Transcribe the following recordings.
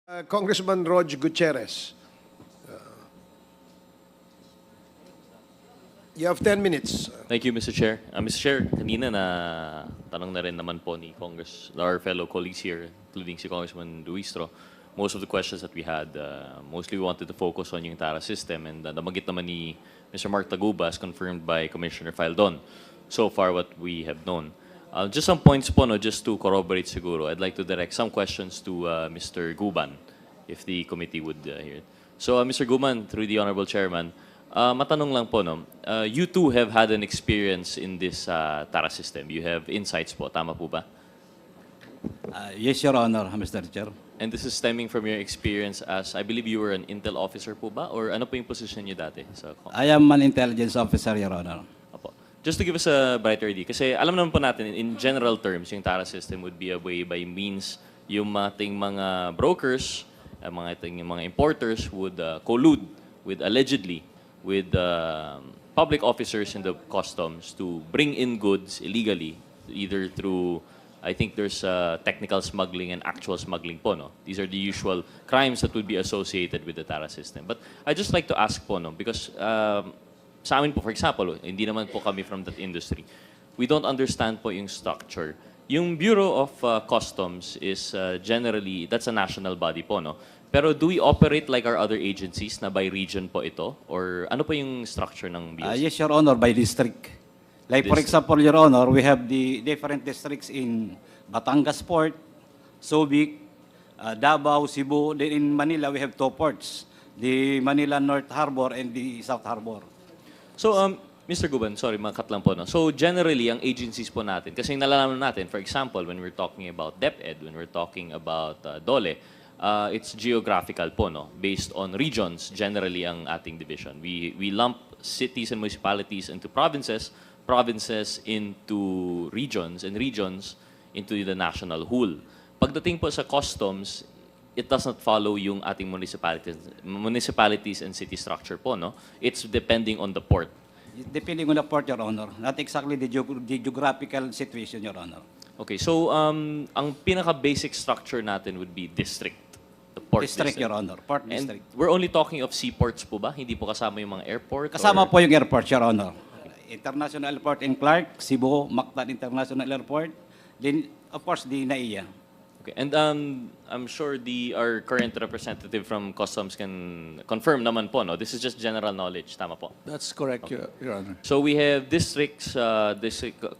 Congressman Rog Gutierrez. You have 10 minutes. Thank you, Mr. Chair. Mr. Chair, kanina na tanong na rin naman po ni our fellow colleagues here, including si Congressman Luistro, most of the questions that we had, mostly we wanted to focus on yung TARA system, and nabanggit naman ni Mr. Mark Taguba, as confirmed by Commissioner Faldon, so far what we have known. Just some points po, no, just to corroborate siguro, I'd like to direct some questions to Mr. Guban, if the committee would hear it. So, Mr. Guban, through the Honorable Chairman, matanong lang po, no, you too have had an experience in this TARA system. You have insights po, tama po ba? Yes, Your Honor, Mr. Chair. And this is stemming from your experience as, I believe you were an intel officer po ba? Or ano po yung position niyo dati? I am an intelligence officer, Your Honor. Opo. Just to give us a brighter idea, kasi alam naman po natin, in general terms, yung TARA system would be a way by means yung ating mga brokers, mga importers would collude with allegedly with public officers in the customs to bring in goods illegally, either through, I think there's technical smuggling and actual smuggling po, no? These are the usual crimes that would be associated with the TARA system. But I just like to ask po, no, because sa amin po, for example, hindi naman po kami from that industry. We don't understand po yung structure. Yung Bureau of Customs is generally, that's a national body po, no? Pero do we operate like our other agencies na by region po ito? Or ano po yung structure ng BOC? Yes, Your Honor, by district. Like, for example, Your Honor, we have the different districts in Batangas Port, Subic, Davao, Cebu. Then in Manila, we have two ports, the Manila North Harbor and the South Harbor. So, Mr. Guban, sorry, makat lang po. No? So, generally, ang agencies po natin, kasi nalalaman natin, for example, when we're talking about DepEd, when we're talking about DOLE, it's geographical po, no? Based on regions, generally, ang ating division. We lump cities and municipalities into provinces, provinces into regions, and regions into the national whole. Pagdating po sa customs, it does not follow yung ating municipalities and city structure po, no? It's depending on the port. Depending on the port, Your Honor. Not exactly the geographical situation, Your Honor. Okay, so ang pinaka-basic structure natin would be district. The port District, Your Honor. Port And district. we're only talking of seaports po ba? Hindi po kasama yung mga airport? Kasama or- po yung airport, Your Honor. International Airport in Clark, Cebu, Mactan International Airport. Then, of course, the NAIA. Okay, and I'm sure our current representative from Customs can confirm naman po, no? This is just general knowledge, tama po? That's correct, Your Honor. So we have districts,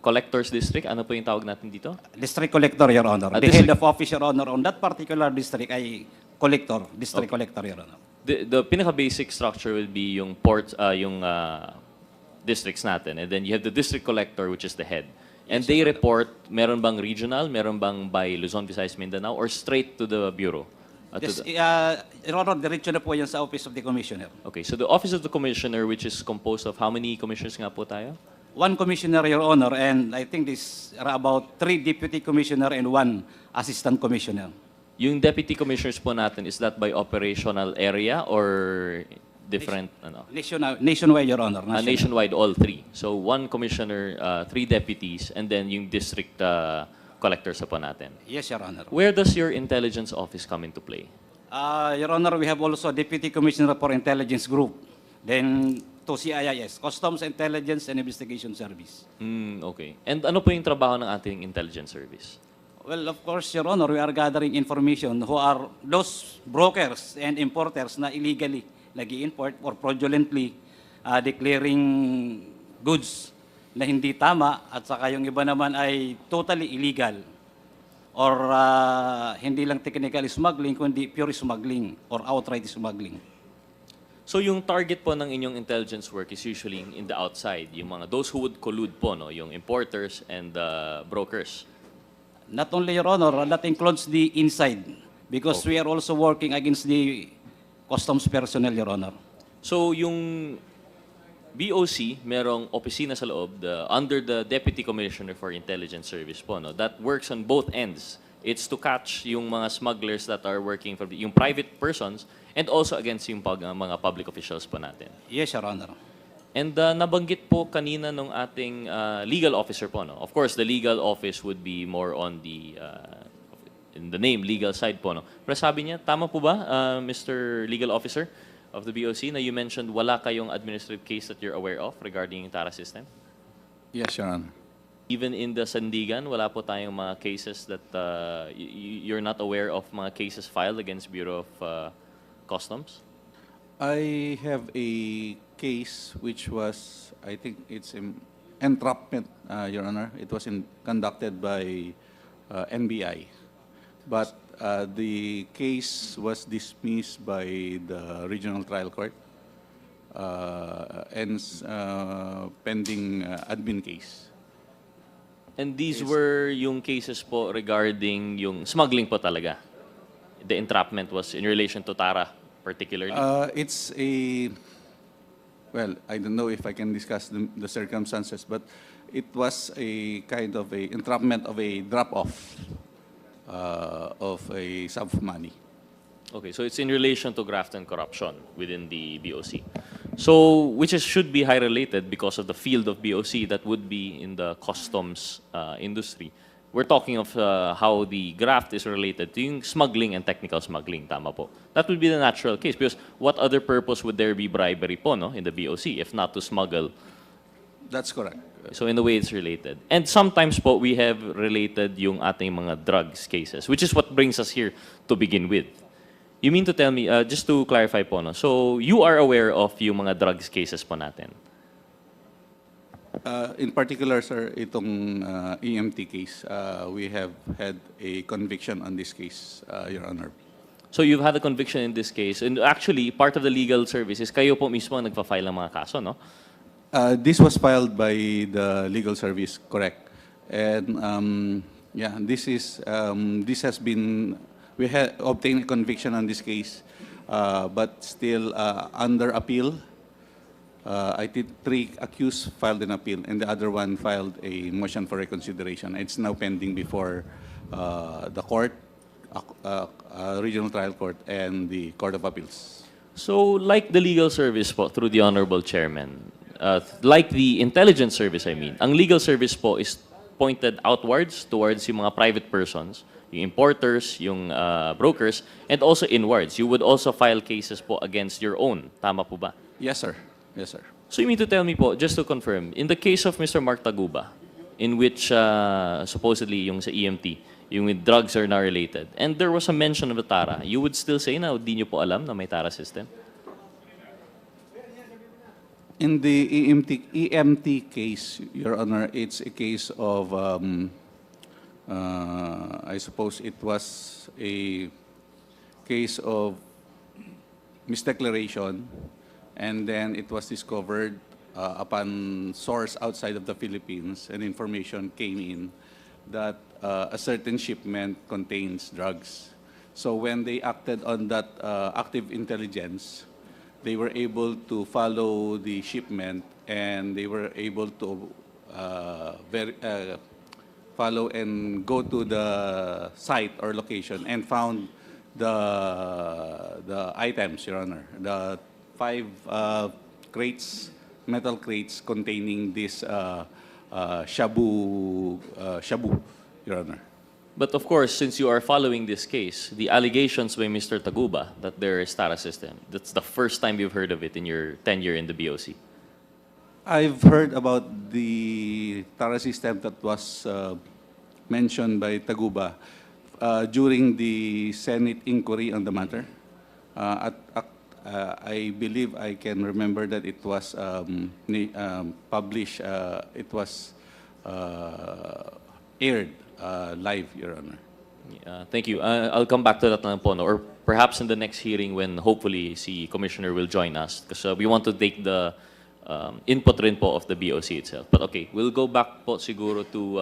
collectors district, ano po yung tawag natin dito? District Collector, Your Honor. The district- head of office, Your Honor, on that particular district ay collector, district collector, Your Honor. The pinaka-basic structure will be yung port, yung districts natin, and then you have the district collector, which is the head. And they report, meron bang regional, meron bang by Luzon, Visayas, Mindanao, or straight to the Bureau? Yes, Your Honor, diretso na po yan sa Office of the Commissioner. Okay, so the Office of the Commissioner, which is composed of how many commissioners nga po tayo? One commissioner, Your Honor, and I think this are about 3 deputy commissioner and 1 assistant commissioner. Yung deputy commissioners po natin, is that by operational area or different, ano? Nationwide, Your Honor. Nationwide, all 3. So 1 commissioner, 3 deputies, and then yung district collectors po natin. Yes, Your Honor. Where does your intelligence office come into play? Your Honor, we have also Deputy Commissioner for Intelligence Group. Then, to CIIS, Customs Intelligence and Investigation Service. Okay. And ano po yung trabaho ng ating intelligence service? Well, of course, Your Honor, we are gathering information who are those brokers and importers na illegally nag-i-import or fraudulently declaring goods na hindi tama at saka yung iba naman ay totally illegal or hindi lang technical smuggling kundi pure smuggling or outright smuggling. So yung target po ng inyong intelligence work is usually in the outside, yung mga those who would collude po, no, yung importers and brokers. Not only, Your Honor, that includes the inside because we are also working against the customs personnel, Your Honor. So yung BOC, merong opisina sa loob under the Deputy Commissioner for Intelligence Service po, no, that works on both ends. It's to catch yung mga smugglers that are working for yung private persons and also against yung mga public officials po natin. Yes, Your Honor. And nabanggit po kanina nung ating legal officer po, no? Of course, the legal office would be more on the in the name, legal side po, no? Pero sabi niya, tama po ba, Mr. Legal Officer of the BOC, na you mentioned wala kayong administrative case that you're aware of regarding yung TARA system? Yes, Your Honor. Even in the Sandigan, wala po tayong mga cases that you're not aware of, mga cases filed against Bureau of Customs? I have a case which was, I think it's entrapment, Your Honor. It was conducted by NBI. But the case was dismissed by the Regional Trial Court and pending admin case. And these were yung cases po regarding yung smuggling po talaga? The entrapment was in relation to TARA particularly? It's a, well, I don't know if I can discuss the circumstances, but it was a kind of a entrapment of a drop-off of a sum of money. Okay, so it's in relation to graft and corruption within the BOC. So, should be high related because of the field of BOC that would be in the customs industry. We're talking of how the graft is related to yung smuggling and technical smuggling, tama po. That would be the natural case because what other purpose would there be bribery po, no, in the BOC if not to smuggle? That's correct. So in a way, it's related. And sometimes po, we have related yung ating mga drugs cases, which is what brings us here to begin with. You mean to tell me, just to clarify po, no? So you are aware of yung mga drugs cases po natin? In particular, sir, itong EMT case, we have had a conviction on this case, Your Honor. So you've had a conviction in this case. And actually, part of the legal service is kayo po mismo ang nagpa-file ng mga kaso, no? This was filed by the legal service, correct. And yeah, this has been, we have obtained a conviction on this case, but still under appeal. I did 3 accused filed an appeal, and the other one filed a motion for reconsideration. It's now pending before the court, Regional Trial Court, and the Court of Appeals. So like the legal service po, through the Honorable Chairman, like the intelligence service, I mean, ang legal service po is pointed outwards towards yung mga private persons, yung importers, yung brokers, and also inwards. You would also file cases po against your own. Tama po ba? Yes, sir. Yes, sir. So you mean to tell me po, just to confirm, in the case of Mr. Mark Taguba, in which supposedly yung sa EMT, yung with drugs are now related, and there was a mention of the TARA, you would still say na di nyo po alam na may TARA system? In the EMT case, Your Honor, it's a case of, I suppose it was a case of misdeclaration, and then it was discovered upon source outside of the Philippines, and information came in that a certain shipment contains drugs. So when they acted on that active intelligence, they were able to follow the shipment, and they were able to follow and go to the site or location and found the items, Your Honor. The 5 crates, metal crates containing this shabu, Your Honor. But of course, since you are following this case, the allegations by Mr. Taguba that there is TARA system, that's the first time you've heard of it in your tenure in the BOC. I've heard about the TARA system that was mentioned by Taguba during the Senate inquiry on the matter. I believe I can remember that it was published, it was aired live, Your Honor. Thank you. I'll come back to that na lang po, no? Or perhaps in the next hearing when hopefully si Commissioner will join us because we want to take the input rin po of the BOC itself. But okay, we'll go back po siguro to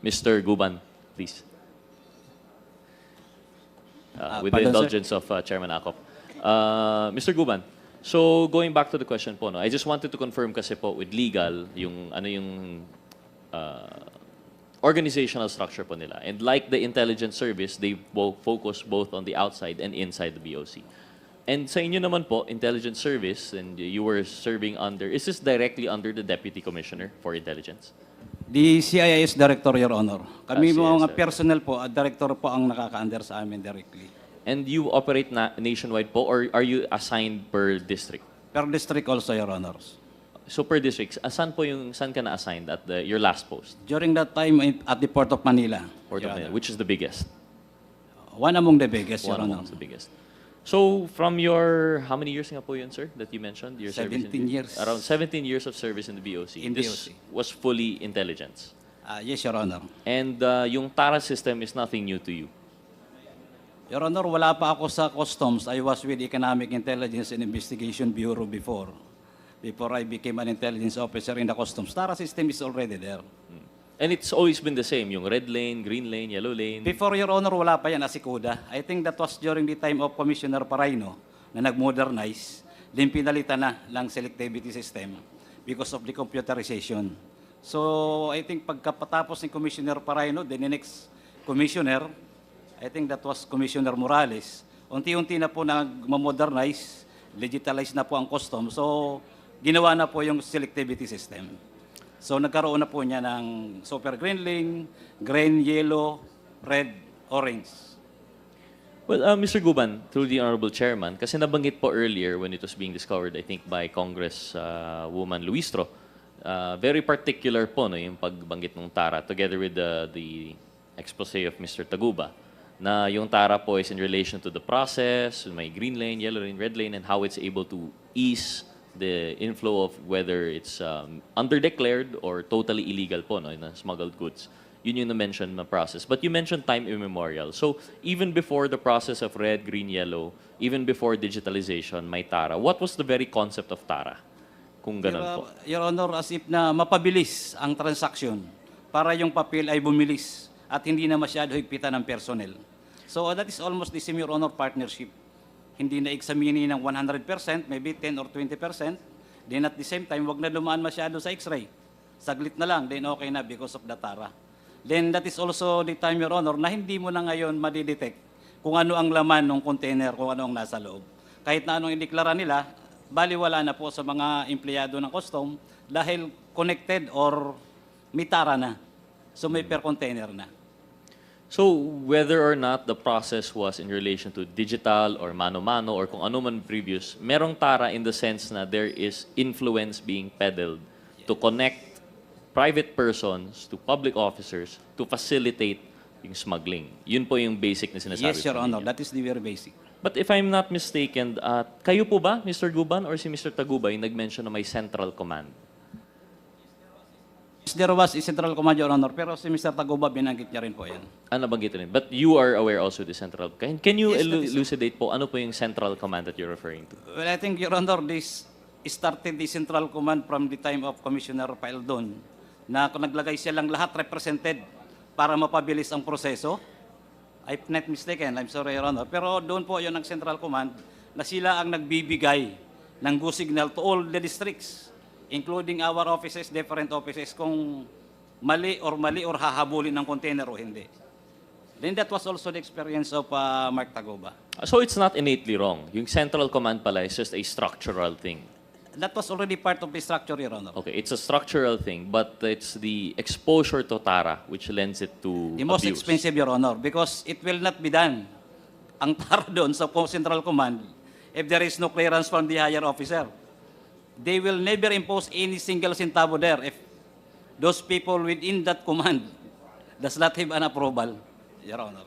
Mr. Guban, please. With the Pardon, sir? indulgence of Chairman Acop. Mr. Guban, so going back to the question po, no, I just wanted to confirm kasi po with legal, yung ano yung organizational structure po nila. And like the intelligence service, they focus both on the outside and inside the BOC. And sa inyo naman po, intelligence service, and you were serving under, is this directly under the Deputy Commissioner for Intelligence? The CIS Director, Your Honor. Kami mga CIS, personnel po, Director po ang nakaka-under sa amin directly. And you operate nationwide po or are you assigned per district? Per district also, Your Honors. So per district, saan ka na-assigned at your last post? During that time at the Port of Manila. Port of Your Manila, Honor. which is the biggest? One among the biggest, Your One Honor. amongst the biggest. So from your, how many years nga po yun, sir, that you mentioned? Your service 17 years. Around 17 years of service in the BOC. In This BOC. was fully intelligence. Yes, Your Honor. And yung TARA system is nothing new to you. Your Honor, wala pa ako sa Customs. I was with Economic Intelligence and Investigation Bureau before I became an intelligence officer in the Customs. TARA system is already there. And it's always been the same, yung red lane, green lane, yellow lane. Before, Your Honor, wala pa yan, asikuda. I think that was during the time of Commissioner Paraino na nag-modernize, din pinalitan na lang selectivity system because of the computerization. So, I think pagkapatapos ni Commissioner Paraino, then the next commissioner, I think that was Commissioner Morales, unti-unti na po nag-modernize, digitalize na po ang custom. So, ginawa na po yung selectivity system. So nagkaroon na po niya ng super green lane, green, yellow, red, orange. Well, Mr. Guban, through the Honorable Chairman, kasi nabanggit po earlier when it was being discovered, I think by Congresswoman Luistro, very particular po no, yung pagbanggit ng TARA together with the expose of Mr. Taguba, na yung TARA po is in relation to the process, may green lane, yellow lane, red lane, and how it's able to ease the inflow of whether it's underdeclared or totally illegal po, no, na smuggled goods. Yun yung na-mention na process. But you mentioned time immemorial. So even before the process of red, green, yellow, even before digitalization, may TARA. What was the very concept of TARA? Kung ganun po. Your Honor, as if na mapabilis ang transaction para yung papel ay bumilis at hindi na masyado higpitan ng personnel. So that is almost the same, Your Honor, partnership. Hindi na examine ng 100%, maybe 10 or 20%. Then at the same time, wag na dumaan masyado sa X-ray. Saglit na lang, then okay na because of the TARA. Then that is also the time, Your Honor, na hindi mo na ngayon madidetect kung ano ang laman ng container, kung ano ang nasa loob. Kahit na anong indeklara nila, baliwala na po sa mga empleyado ng custom dahil connected or may TARA na. So may per container na. So whether or not the process was in relation to digital or mano-mano or kung ano man previous, merong TARA in the sense na there is influence being peddled to connect private persons to public officers to facilitate yung smuggling. Yun po yung basic na sinasabi Yes, Your po Honor, ninyo. that is the very basic. But if I'm not mistaken, kayo po ba, Mr. Guban, or si Mr. Taguba, yung nag-mention na may central command? There was a central command, Your Honor, pero si Mr. Taguba, binanggit niya rin po yan. Nabanggit rin. But you are aware also the central. Can you Yes, that is- elucidate po, ano po yung central command that you're referring to? Well, I think, Your Honor, this started the central command from the time of Commissioner Paildon na kung naglagay silang lahat represented para mapabilis ang proseso. I'm not mistaken, I'm sorry, Your Honor. Pero doon po yun ang central command na sila ang nagbibigay ng go signal to all the districts, including our offices, different offices, kung mali or hahabulin ng container o hindi. Then that was also the experience of Mark Taguba. So it's not innately wrong. Yung central command pala is just a structural thing. That was already part of the structure, Your Honor. Okay, it's a structural thing, but it's the exposure to TARA which lends it to The most abuse. expensive, Your Honor, because it will not be done. Ang TARA doon sa Central Command, if there is no clearance from the higher officer, they will never impose any single centavo there if those people within that command does not have an approval, Your Honor.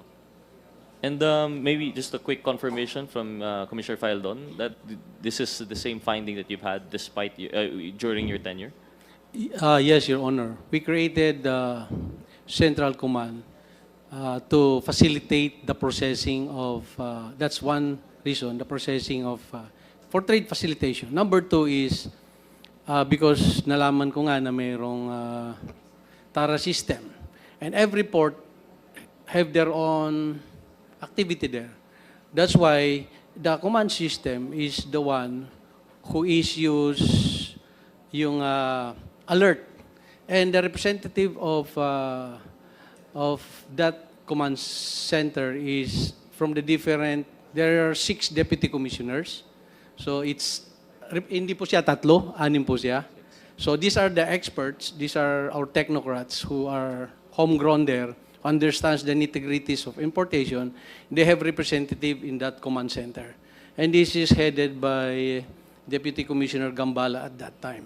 And maybe just a quick confirmation from Commissioner Faildon that this is the same finding that you've had despite during your tenure? Yes, Your Honor. We created the Central Command to facilitate the processing of, that's one reason, the processing of, for trade facilitation. Number two is, because nalaman ko nga na mayroong TARA system. And every port have their own activity there. That's why the command system is the one who issues yung alert. And the representative of that command center is from the different, there are 6 deputy commissioners. So it's, hindi po siya 3, 6 po siya. So these are the experts, these are our technocrats who are homegrown there, understands the nitty-gritties of importation. They have representative in that command center. And this is headed by Deputy Commissioner Gambala at that time.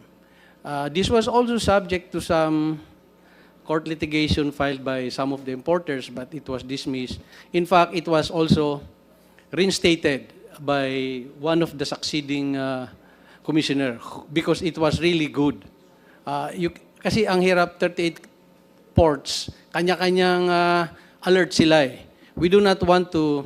This was also subject to some court litigation filed by some of the importers, but it was dismissed. In fact, it was also reinstated by one of the succeeding commissioner because it was really good. Kasi ang hirap, 38 ports, kanya-kanyang alert sila eh. We do not want to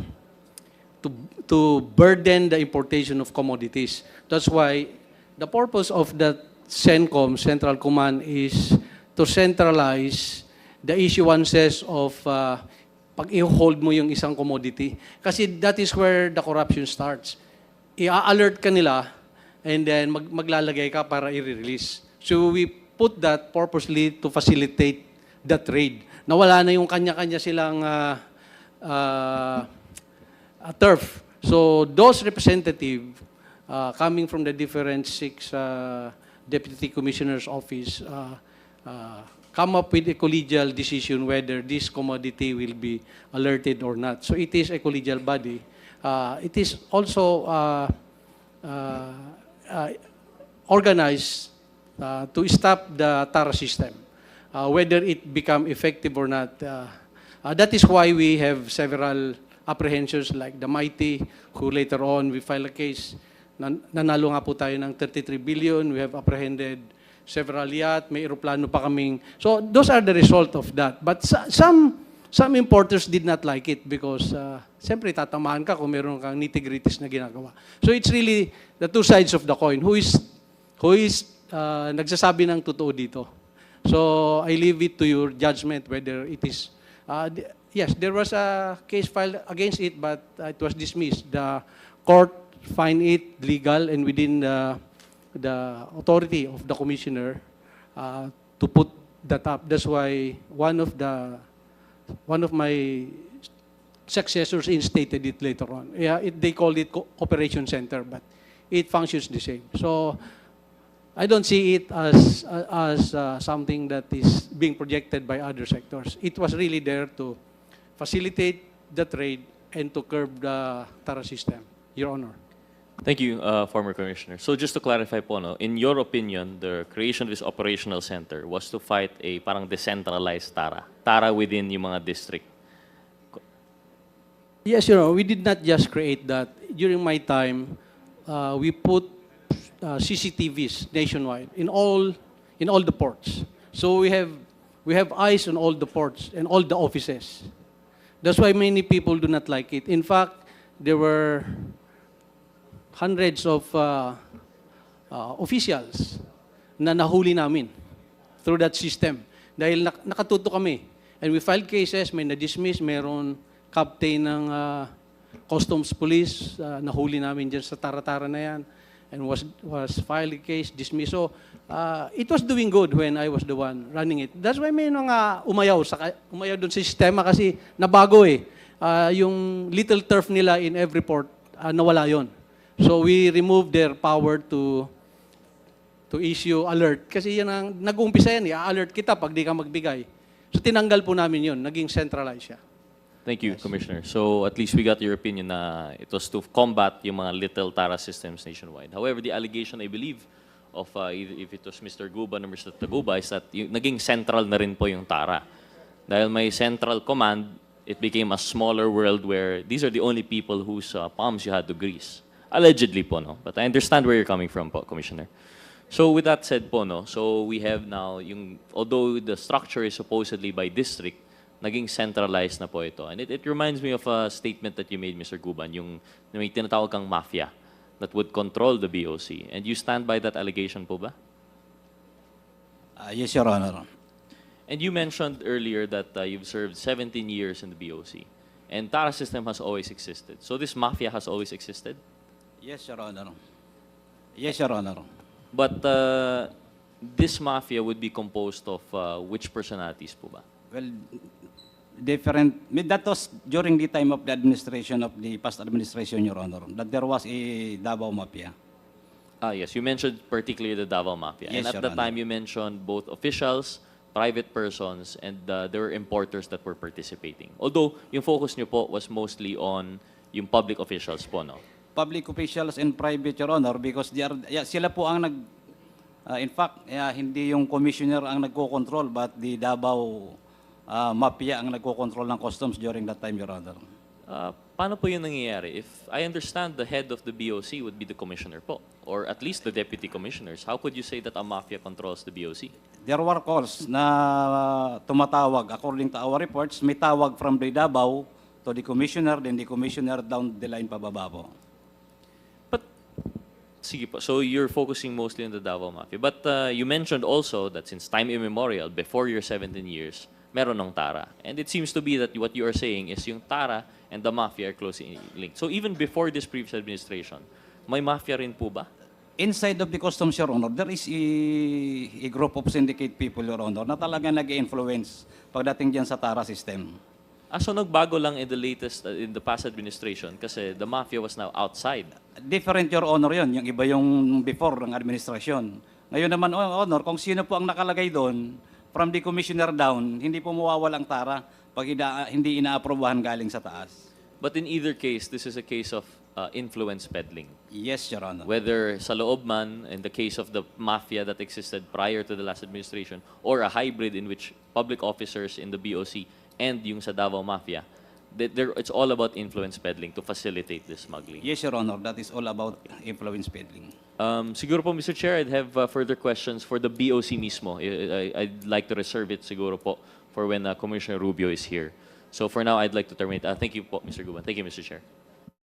burden the importation of commodities. That's why the purpose of that CENTCOM, Central Command, is to centralize the issuances of pag i-hold mo yung isang commodity. Kasi that is where the corruption starts. I-alert ka nila and then maglalagay ka para i-release. So we put that purposely to facilitate the trade. Nawala na yung kanya-kanya silang turf. So those representatives coming from the different 6 deputy commissioners' office come up with a collegial decision whether this commodity will be alerted or not. So it is a collegial body. It is also organized to stop the TARA system, whether it become effective or not. That is why we have several apprehensions like the Mighty, who later on we file a case. Nanalo nga po tayo ng 33 billion. We have apprehended several yacht, may aeroplano pa kaming. So those are the result of that. But some importers did not like it because siyempre tatamaan ka kung meron kang nitty-gritties na ginagawa. So it's really the two sides of the coin. Who is nagsasabi ng totoo dito? So I leave it to your judgment whether it is yes, there was a case filed against it, but it was dismissed. The court find it legal and within the authority of the commissioner to put that up. That's why one of my successors instated it later on. Yeah, they called it operation center, but it functions the same. So I don't see it as something that is being projected by other sectors. It was really there to facilitate the trade and to curb the TARA system, Your Honor. Thank you, former Commissioner. So just to clarify po, no, in your opinion, the creation of this operational center was to fight a parang decentralized TARA. TARA within yung mga district. Yes, Your Honor, we did not just create that. During my time, we put CCTVs nationwide in all the ports. So we have eyes on all the ports and all the offices. That's why many people do not like it. In fact, there were hundreds of officials na nahuli namin through that system. Dahil nakatuto kami. And we filed cases, may na-dismiss, mayroon captain ng customs police, nahuli namin dyan sa tara-tara na yan. And was filed a case, dismissed. So, it was doing good when I was the one running it. That's why may mga umayaw doon sa sistema kasi nabago eh. Yung little turf nila in every port, nawala yon. So we removed their power to issue alert. Kasi yan ang nag-uumpisa yan, i-alert kita pag di ka magbigay. So tinanggal po namin yun, naging centralized siya. Thank you, Commissioner. So at least we got your opinion na it was to combat yung mga little TARA systems nationwide. However, the allegation, I believe, of if it was Mr. Guban or Mr. Taguba is that naging central na rin po yung TARA. Dahil may central command, it became a smaller world where these are the only people whose palms you had to grease. Allegedly po, no? But I understand where you're coming from po, Commissioner. So with that said po, no? So we have now, although the structure is supposedly by district, naging centralized na po ito. And it reminds me of a statement that you made, Mr. Guban, yung may tinatawag kang mafia that would control the BOC. And you stand by that allegation po ba? Yes, Your Honor. And you mentioned earlier that you've served 17 years in the BOC. And TARA system has always existed. So this mafia has always existed? Yes, Your Honor. Yes, Your Honor. But this mafia would be composed of which personalities po ba? Well, different. That was during the time of the administration of the past administration, Your Honor, that there was a Davao Mafia. Yes, you mentioned particularly the Davao Mafia. Yes, And at Your the Honor. time, you mentioned both officials, private persons, and there were importers that were participating. Although, yung focus nyo po was mostly on yung public officials po, no? Public officials and private, Your Honor, because they are, sila po ang in fact, hindi yung commissioner ang nagko-control, but the Davao Mafia ang nagko-control ng customs during that time, Your Honor. Paano po yun nangyayari? If I understand the head of the BOC would be the commissioner po, or at least the deputy commissioners, how could you say that a mafia controls the BOC? There were calls na tumatawag. According to our reports, may tawag from the Davao to the commissioner, then the commissioner down the line pababa po. But, sige po, so you're focusing mostly on the Davao Mafia. But you mentioned also that since time immemorial, before your 17 years, meron ng Tara. And it seems to be that what you are saying is yung Tara and the Mafia are closely linked. So even before this previous administration, may Mafia rin po ba? Inside of the customs, Your Honor, there is a group of syndicate people, Your Honor, na talaga nag-influence pagdating dyan sa Tara system. So nagbago lang in the past administration kasi the Mafia was now outside. Different, Your Honor, yun. Yung iba yung before ng administrasyon. Ngayon naman, Your Honor, kung sino po ang nakalagay doon, from the commissioner down, hindi po mawawalang Tara pag hindi inaaprobahan galing sa taas. But in either case, this is a case of influence peddling. Yes, Your Honor. Whether sa loob man, in the case of the mafia that existed prior to the last administration, or a hybrid in which public officers in the BOC and yung sa Davao Mafia, it's all about influence peddling to facilitate this smuggling. Yes, Your Honor, that is all about influence peddling. Siguro po, Mr. Chair, I'd have further questions for the BOC mismo. I'd like to reserve it siguro po for when Commissioner Rubio is here. So for now, I'd like to terminate. Thank you po, Mr. Guban. Thank you, Mr. Chair.